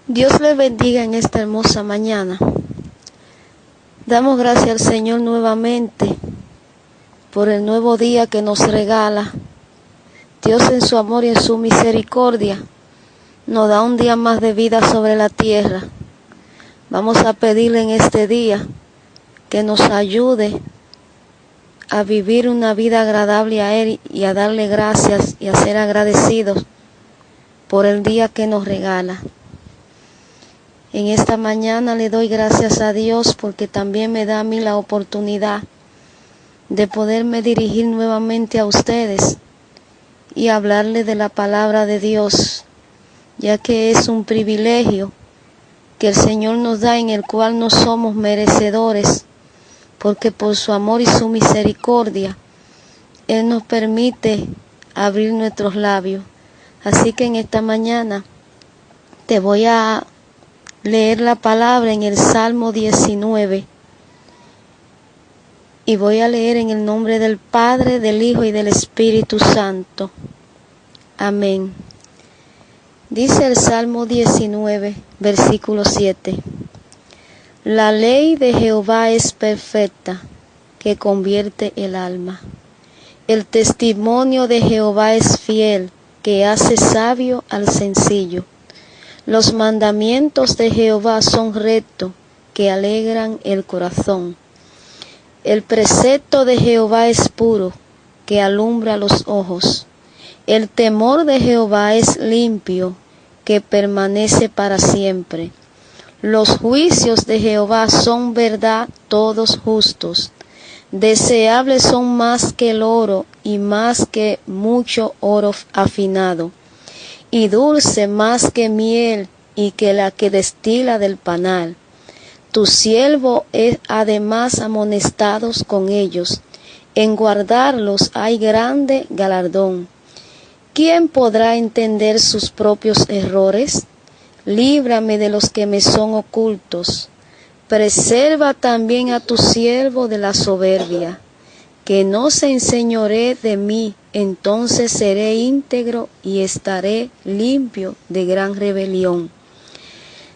Dios les bendiga en esta hermosa mañana. Damos gracias al Señor nuevamente por el nuevo día que nos regala. Dios en su amor y en su misericordia nos da un día más de vida sobre la tierra. Vamos a pedirle en este día que nos ayude a vivir una vida agradable a Él y a darle gracias y a ser agradecidos por el día que nos regala. En esta mañana le doy gracias a Dios porque también me da a mí la oportunidad de poderme dirigir nuevamente a ustedes y hablarles de la palabra de Dios, ya que es un privilegio que el Señor nos da en el cual no somos merecedores, porque por su amor y su misericordia Él nos permite abrir nuestros labios. Así que en esta mañana te voy a leer la palabra en el Salmo 19 y voy a leer en el nombre del Padre, del Hijo y del Espíritu Santo. Amén. Dice el Salmo 19, versículo 7. La ley de Jehová es perfecta, que convierte el alma. El testimonio de Jehová es fiel, que hace sabio al sencillo. Los mandamientos de Jehová son rectos, que alegran el corazón. El precepto de Jehová es puro, que alumbra los ojos. El temor de Jehová es limpio, que permanece para siempre. Los juicios de Jehová son verdad, todos justos. Deseables son más que el oro y más que mucho oro afinado. Y dulce más que miel y que la que destila del panal. Tu siervo es además amonestados con ellos. En guardarlos hay grande galardón. ¿Quién podrá entender sus propios errores? Líbrame de los que me son ocultos. Preserva también a tu siervo de la soberbia. Que no se enseñoree de mí, entonces seré íntegro y estaré limpio de gran rebelión.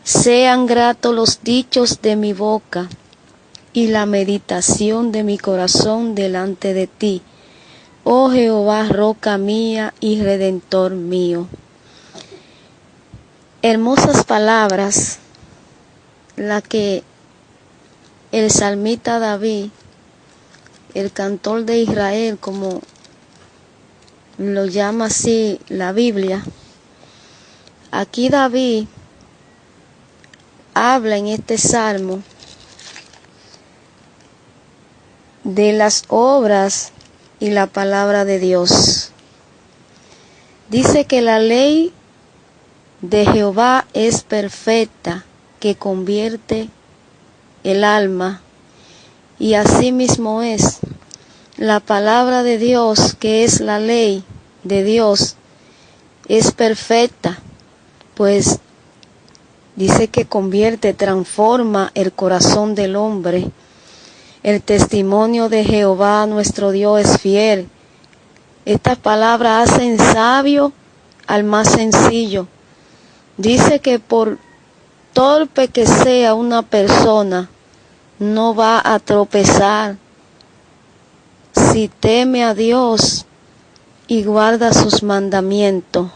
Sean gratos los dichos de mi boca y la meditación de mi corazón delante de ti, oh Jehová, roca mía y redentor mío. Hermosas palabras, la que el salmista David, el cantor de Israel, como lo llama así la Biblia. Aquí David habla en este salmo de las obras y la palabra de Dios. Dice que la ley de Jehová es perfecta, que convierte el alma. Y así mismo es. La palabra de Dios, que es la ley de Dios, es perfecta, pues dice que convierte, transforma el corazón del hombre. El testimonio de Jehová nuestro Dios es fiel. Estas palabras hacen sabio al más sencillo. Dice que por torpe que sea una persona, no va a tropezar si teme a Dios y guarda sus mandamientos.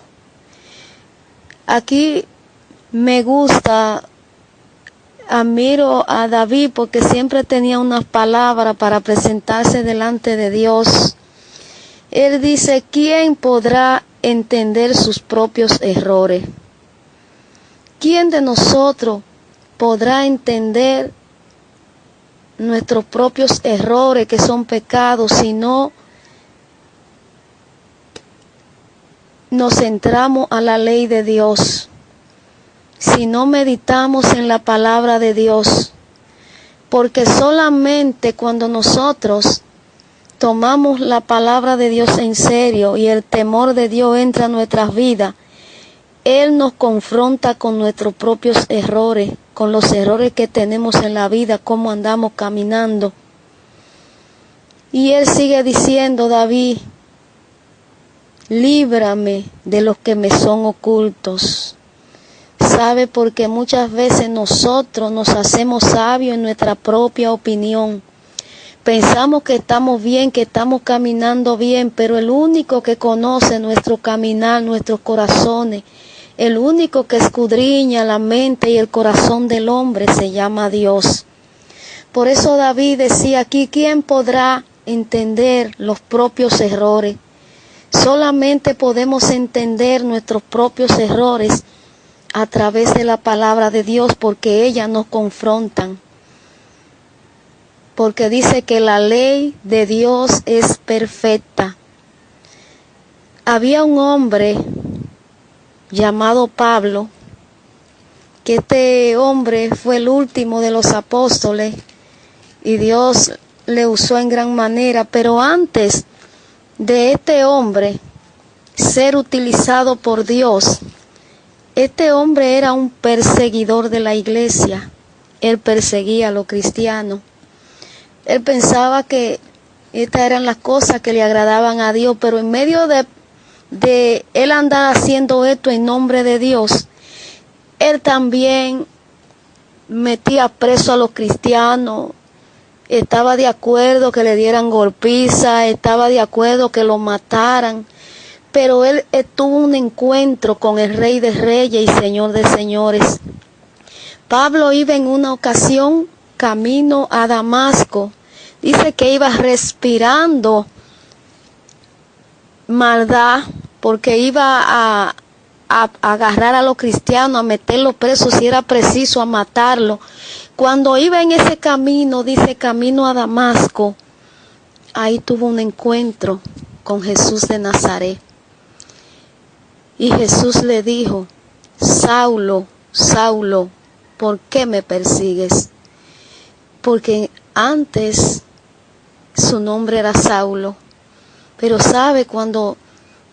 Aquí me gusta, admiro a David porque siempre tenía unas palabras para presentarse delante de Dios. Él dice, ¿quién podrá entender sus propios errores? ¿Quién de nosotros podrá entender nuestros propios errores que son pecados si no nos centramos a la ley de Dios? Si no meditamos en la palabra de Dios, porque solamente cuando nosotros tomamos la palabra de Dios en serio y el temor de Dios entra en nuestras vidas, Él nos confronta con nuestros propios errores, con los errores que tenemos en la vida, cómo andamos caminando. Y Él sigue diciendo, David, líbrame de los que me son ocultos. ¿Sabe? Porque muchas veces nosotros nos hacemos sabios en nuestra propia opinión. Pensamos que estamos bien, que estamos caminando bien, pero el único que conoce nuestro caminar, nuestros corazones, el único que escudriña la mente y el corazón del hombre se llama Dios. Por eso David decía aquí, ¿quién podrá entender los propios errores? Solamente podemos entender nuestros propios errores a través de la palabra de Dios, porque ellas nos confrontan. Porque dice que la ley de Dios es perfecta. Había un hombre llamado Pablo, que este hombre fue el último de los apóstoles y Dios le usó en gran manera, pero antes de este hombre ser utilizado por Dios, este hombre era un perseguidor de la iglesia. Él perseguía a los cristianos. Él pensaba que estas eran las cosas que le agradaban a Dios, pero en medio de él andar haciendo esto en nombre de Dios, él también metía preso a los cristianos, estaba de acuerdo que le dieran golpiza, estaba de acuerdo que lo mataran, pero él tuvo un encuentro con el Rey de Reyes y Señor de Señores. Pablo iba en una ocasión camino a Damasco. Dice que iba respirando maldad, porque iba a agarrar a los cristianos, a meterlos presos si era preciso, a matarlos. Cuando iba en ese camino, dice camino a Damasco, ahí tuvo un encuentro con Jesús de Nazaret. Y Jesús le dijo, Saulo, Saulo, ¿por qué me persigues? Porque antes su nombre era Saulo. Pero sabe, cuando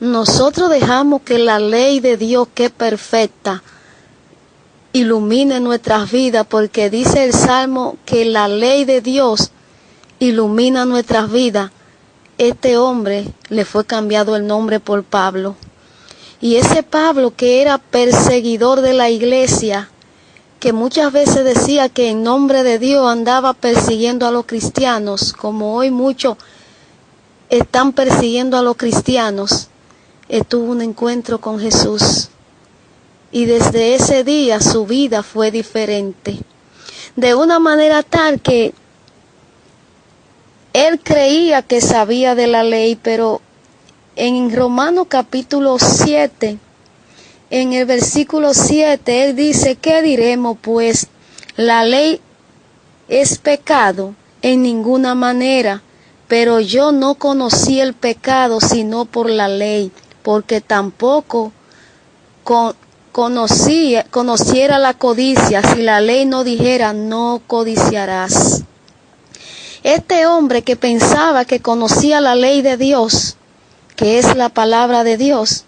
nosotros dejamos que la ley de Dios, que es perfecta, ilumine nuestras vidas, porque dice el Salmo que la ley de Dios ilumina nuestras vidas, este hombre le fue cambiado el nombre por Pablo. Y ese Pablo, que era perseguidor de la iglesia, que muchas veces decía que en nombre de Dios andaba persiguiendo a los cristianos, como hoy muchos están persiguiendo a los cristianos, tuvo un encuentro con Jesús. Y desde ese día su vida fue diferente. De una manera tal que él creía que sabía de la ley, pero en Romanos capítulo 7, en el versículo 7, él dice, ¿qué diremos pues? La ley es pecado en ninguna manera, pero yo no conocí el pecado sino por la ley, porque tampoco conociera la codicia si la ley no dijera, no codiciarás. Este hombre que pensaba que conocía la ley de Dios, que es la palabra de Dios,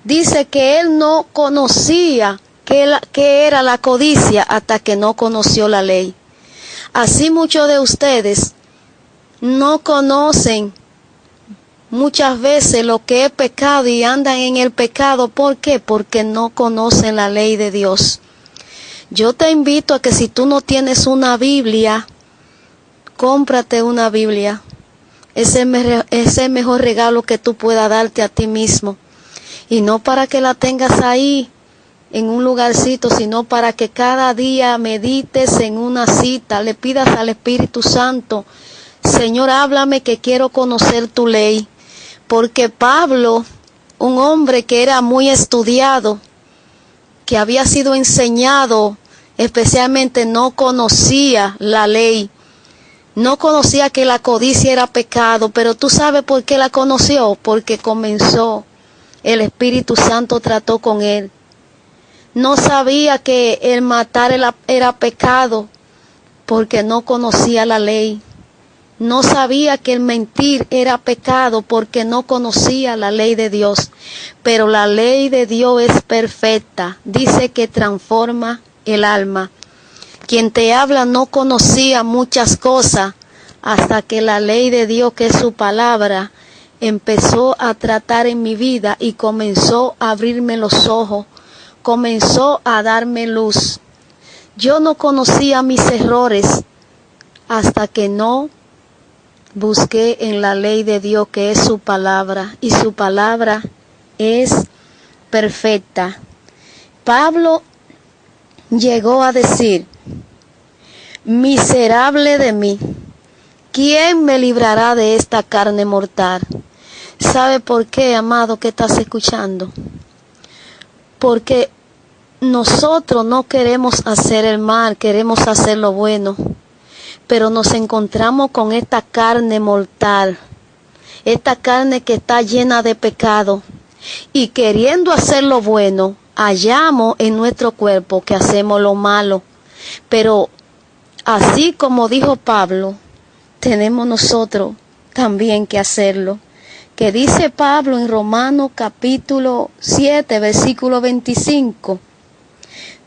dice que él no conocía qué era la codicia hasta que no conoció la ley. Así muchos de ustedes no conocen muchas veces lo que es pecado y andan en el pecado. ¿Por qué? Porque no conocen la ley de Dios. Yo te invito a que si tú no tienes una Biblia, cómprate una Biblia. Es el mejor regalo que tú puedas darte a ti mismo. Y no para que la tengas ahí en un lugarcito, sino para que cada día medites en una cita, le pidas al Espíritu Santo, Señor, háblame que quiero conocer tu ley. Porque Pablo, un hombre que era muy estudiado, que había sido enseñado, especialmente no conocía la ley. No conocía que la codicia era pecado, pero tú sabes por qué la conoció, porque comenzó, el Espíritu Santo trató con él. No sabía que el matar era pecado, porque no conocía la ley. No sabía que el mentir era pecado, porque no conocía la ley de Dios. Pero la ley de Dios es perfecta, dice que transforma el alma. Quien te habla no conocía muchas cosas hasta que la ley de Dios, que es su palabra, empezó a tratar en mi vida y comenzó a abrirme los ojos. comenzó a darme luz. Yo no conocía mis errores hasta que no busqué en la ley de Dios, que es su palabra, y su palabra es perfecta. Pablo llegó a decir: miserable de mí, ¿quién me librará de esta carne mortal? ¿Sabe por qué, amado, que estás escuchando? Porque nosotros no queremos hacer el mal, queremos hacer lo bueno, pero nos encontramos con esta carne mortal, esta carne que está llena de pecado, y queriendo hacer lo bueno, hallamos en nuestro cuerpo que hacemos lo malo. Pero así como dijo Pablo, tenemos nosotros también que hacerlo. Que dice Pablo en Romanos capítulo 7, versículo 25.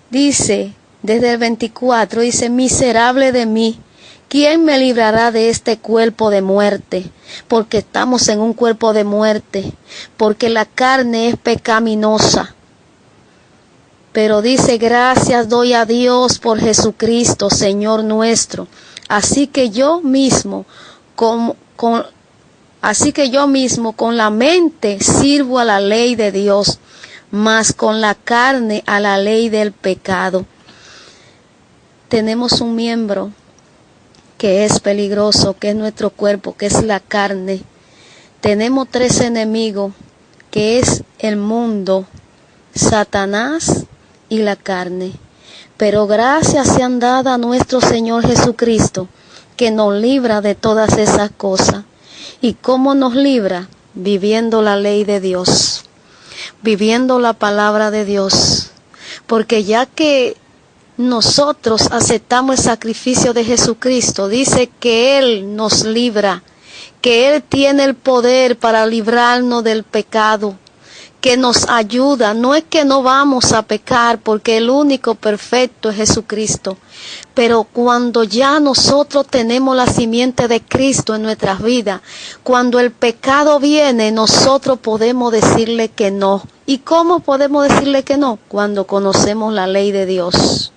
Dice, desde el 24, dice: miserable de mí, ¿quién me librará de este cuerpo de muerte? Porque estamos en un cuerpo de muerte, porque la carne es pecaminosa. Pero dice: gracias doy a Dios por Jesucristo, Señor nuestro. Así que yo mismo, con la mente sirvo a la ley de Dios, mas con la carne a la ley del pecado. Tenemos un miembro que es peligroso, que es nuestro cuerpo, que es la carne. Tenemos 3 enemigos, que es el mundo, Satanás y la carne. Pero gracias sean dadas a nuestro Señor Jesucristo, que nos libra de todas esas cosas. ¿Y cómo nos libra? Viviendo la ley de Dios, viviendo la palabra de Dios. Porque ya que nosotros aceptamos el sacrificio de Jesucristo, dice que Él nos libra, que Él tiene el poder para librarnos del pecado, que nos ayuda. No es que no vamos a pecar, porque el único perfecto es Jesucristo. Pero cuando ya nosotros tenemos la simiente de Cristo en nuestras vidas, cuando el pecado viene, nosotros podemos decirle que no. ¿Y cómo podemos decirle que no? Cuando conocemos la ley de Dios.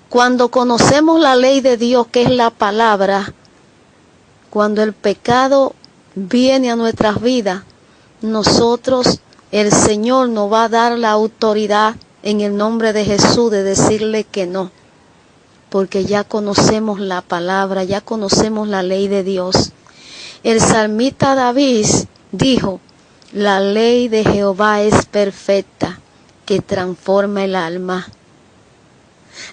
Cuando conocemos la ley de Dios, que es la palabra, cuando el pecado viene a nuestras vidas, nosotros, el Señor nos va a dar la autoridad en el nombre de Jesús de decirle que no. Porque ya conocemos la palabra, ya conocemos la ley de Dios. El salmista David dijo: la ley de Jehová es perfecta, que transforma el alma.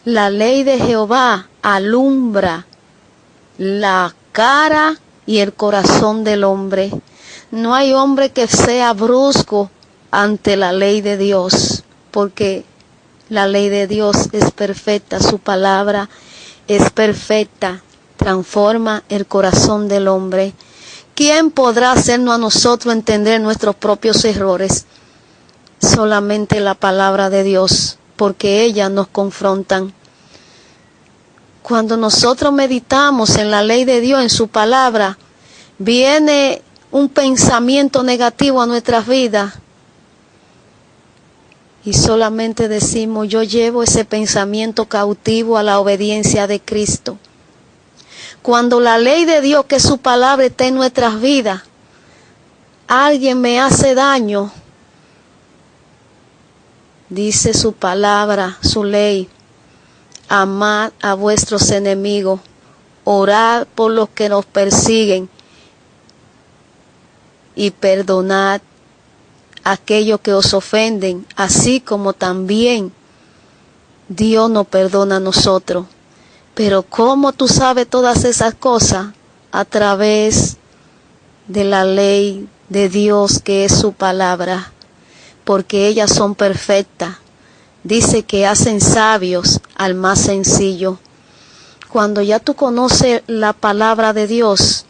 La ley de Jehová alumbra la cara y el corazón del hombre. No hay hombre que sea brusco ante la ley de Dios, porque la ley de Dios es perfecta, su palabra es perfecta, transforma el corazón del hombre. ¿Quién podrá hacernos a nosotros entender nuestros propios errores? Solamente la palabra de Dios, porque ellas nos confrontan. Cuando nosotros meditamos en la ley de Dios, en su palabra, viene un pensamiento negativo a nuestras vidas y solamente decimos: yo llevo ese pensamiento cautivo a la obediencia de Cristo. Cuando la ley de Dios, que es su palabra, está en nuestras vidas, alguien me hace daño, dice su palabra, su ley: amad a vuestros enemigos, orad por los que nos persiguen y perdonad a aquellos que os ofenden, así como también Dios nos perdona a nosotros. Pero ¿cómo tú sabes todas esas cosas? A través de la ley de Dios, que es su palabra, porque ellas son perfectas. Dice que hacen sabios al más sencillo. Cuando ya tú conoces la palabra de Dios,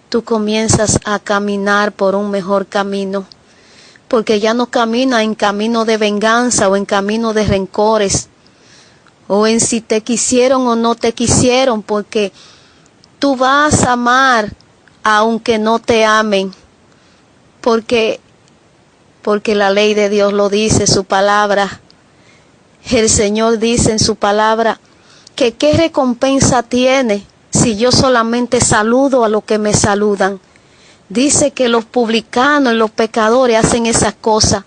tú comienzas a caminar por un mejor camino, porque ya no caminas en camino de venganza o en camino de rencores, o en si te quisieron o no te quisieron, porque tú vas a amar aunque no te amen, porque porque la ley de Dios lo dice, su palabra. El Señor dice en su palabra que qué recompensa tiene si yo solamente saludo a los que me saludan. Dice que los publicanos y los pecadores hacen esas cosas.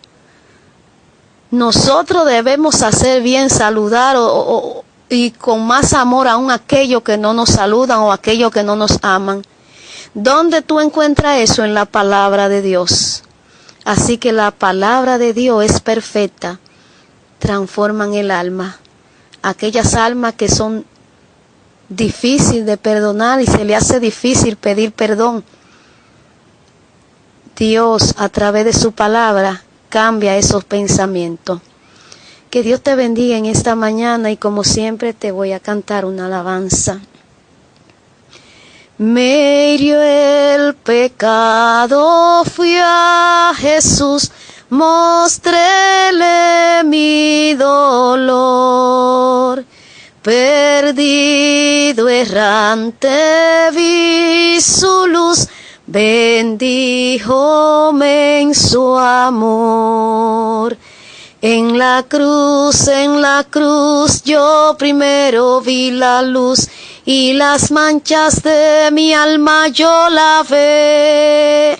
Nosotros debemos hacer bien, saludar y con más amor aún aquellos que no nos saludan o aquellos que no nos aman. ¿Dónde tú encuentras eso? En la palabra de Dios. Así que la palabra de Dios es perfecta, transforman el alma. Aquellas almas que son difíciles de perdonar y se le hace difícil pedir perdón. Dios, a través de su palabra, cambia esos pensamientos. Que Dios te bendiga en esta mañana y como siempre te voy a cantar una alabanza. Me hirió el pecado, fui a Jesús, mostréle mi dolor. Perdido, errante, vi su luz, bendíjome en su amor. En la cruz, yo primero vi la luz, y las manchas de mi alma yo lavé.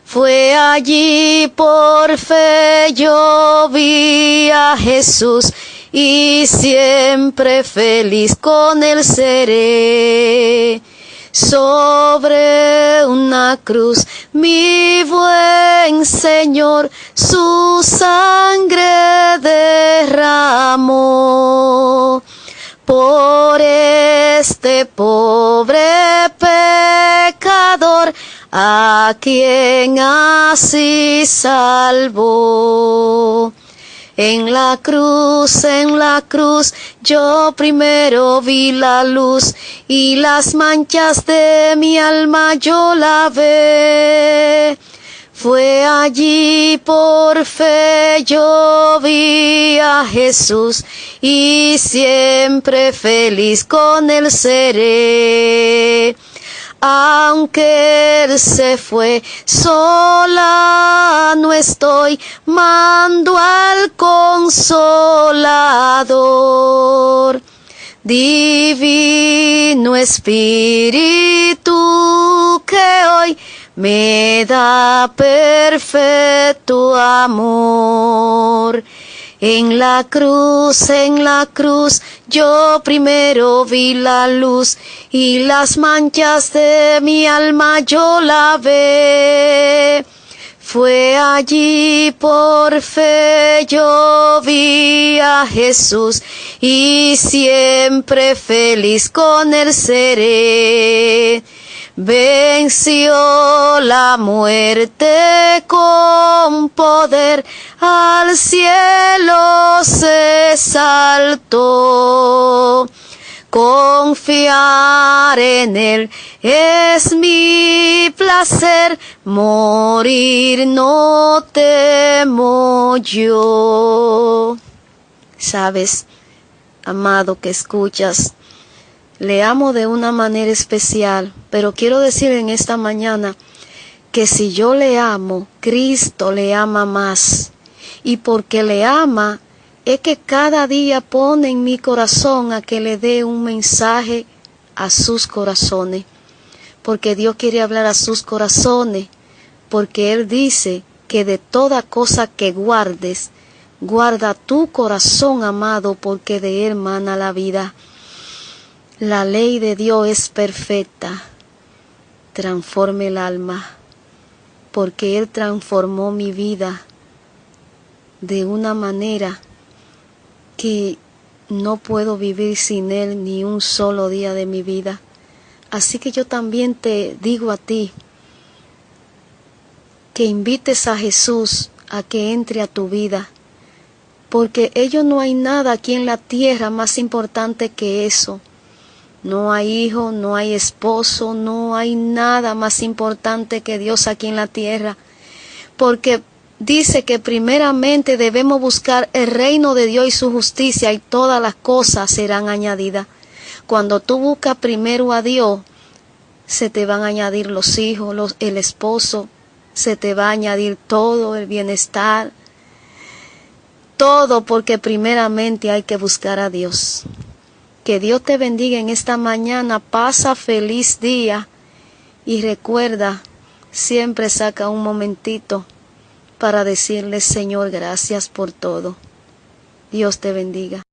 Fue allí por fe yo vi a Jesús, y siempre feliz con él seré. Sobre una cruz, mi buen Señor, su sangre derramó. Por este pobre pecador, a quien así salvó. En la cruz, yo primero vi la luz, y las manchas de mi alma yo lavé. Fue allí por fe yo vi a Jesús, y siempre feliz con él seré. Aunque él se fue, sola no estoy, mando al Consolador. Divino Espíritu que hoy me da perfecto amor. En la cruz, yo primero vi la luz, y las manchas de mi alma yo lavé. Fue allí por fe yo vi a Jesús, y siempre feliz con él seré. Venció la muerte con poder, al cielo se saltó. Confiar en él es mi placer, morir no temo yo. Sabes, amado que escuchas, le amo de una manera especial, pero quiero decir en esta mañana que si yo le amo, Cristo le ama más. Y porque le ama, es que cada día pone en mi corazón a que le dé un mensaje a sus corazones. Porque Dios quiere hablar a sus corazones, porque Él dice que de toda cosa que guardes, guarda tu corazón, amado, porque de Él mana la vida. La ley de Dios es perfecta, transforma el alma, porque Él transformó mi vida de una manera que no puedo vivir sin Él ni un solo día de mi vida. Así que yo también te digo a ti que invites a Jesús a que entre a tu vida, porque no hay nada aquí en la tierra más importante que eso. No hay hijo, no hay esposo, no hay nada más importante que Dios aquí en la tierra, porque dice que primeramente debemos buscar el reino de Dios y su justicia, y todas las cosas serán añadidas. Cuando tú buscas primero a Dios, se te van a añadir los hijos, el esposo, se te va a añadir todo el bienestar, todo, porque primeramente hay que buscar a Dios. Que Dios te bendiga en esta mañana, pasa feliz día y recuerda, siempre saca un momentito para decirle: Señor, gracias por todo. Dios te bendiga.